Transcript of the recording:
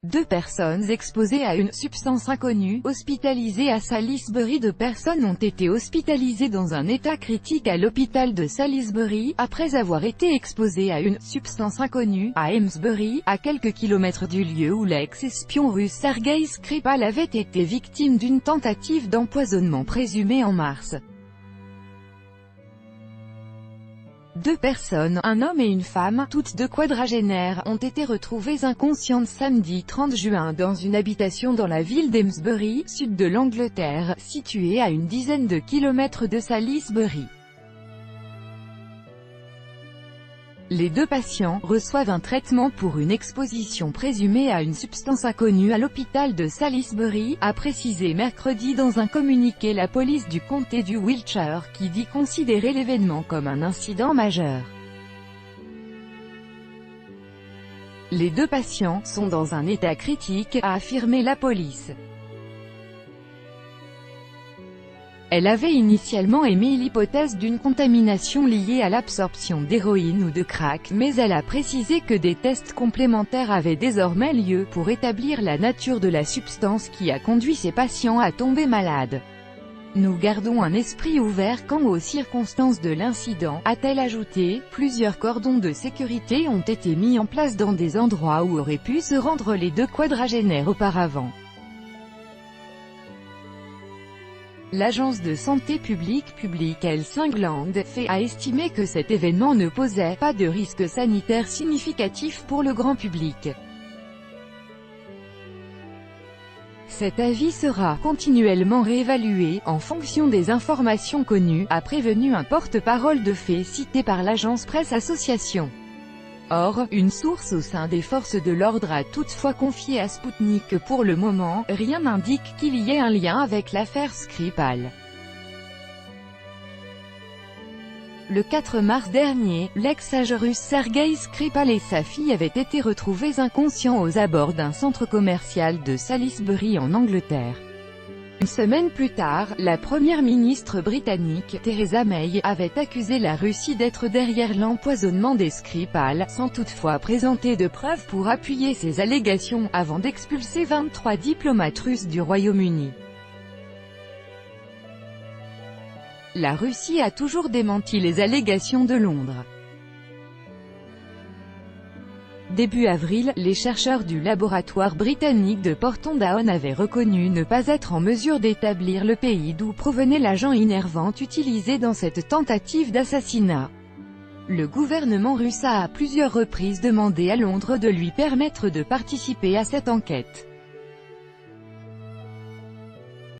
2 personnes exposées à une substance inconnue, hospitalisées à Salisbury. 2 personnes ont été hospitalisées dans un état critique à l'hôpital de Salisbury, après avoir été exposées à une substance inconnue, à Amesbury, à quelques kilomètres du lieu où l'ex-espion russe Sergueï Skripal avait été victime d'une tentative d'empoisonnement présumée en mars. 2 personnes, un homme et une femme, toutes 2 quadragénaires, ont été retrouvées inconscientes samedi 30 juin dans une habitation dans la ville d'Amesbury, sud de l'Angleterre, située à une dizaine de kilomètres de Salisbury. Les 2 patients reçoivent un traitement pour une exposition présumée à une substance inconnue à l'hôpital de Salisbury, a précisé mercredi dans un communiqué la police du comté du Wiltshire, qui dit considérer l'événement comme un incident majeur. Les 2 patients sont dans un état critique, a affirmé la police. Elle avait initialement émis l'hypothèse d'une contamination liée à l'absorption d'héroïne ou de crack, mais elle a précisé que des tests complémentaires avaient désormais lieu pour établir la nature de la substance qui a conduit ces patients à tomber malades. Nous gardons un esprit ouvert quant aux circonstances de l'incident, a-t-elle ajouté. Plusieurs cordons de sécurité ont été mis en place dans des endroits où auraient pu se rendre les 2 quadragénaires auparavant. L'agence de santé publique Health England a estimé que cet événement ne posait pas de risque sanitaire significatif pour le grand public. Cet avis sera continuellement réévalué, en fonction des informations connues, a prévenu un porte-parole de fait cité par l'agence Presse Association. Or, une source au sein des forces de l'ordre a toutefois confié à Sputnik que pour le moment, rien n'indique qu'il y ait un lien avec l'affaire Skripal. Le 4 mars dernier, l'ex-agent russe Sergueï Skripal et sa fille avaient été retrouvés inconscients aux abords d'un centre commercial de Salisbury en Angleterre. Une semaine plus tard, la première ministre britannique, Theresa May, avait accusé la Russie d'être derrière l'empoisonnement des Skripal, sans toutefois présenter de preuves pour appuyer ces allégations, avant d'expulser 23 diplomates russes du Royaume-Uni. La Russie a toujours démenti les allégations de Londres. Début avril, les chercheurs du laboratoire britannique de Porton Down avaient reconnu ne pas être en mesure d'établir le pays d'où provenait l'agent innervant utilisé dans cette tentative d'assassinat. Le gouvernement russe a à plusieurs reprises demandé à Londres de lui permettre de participer à cette enquête.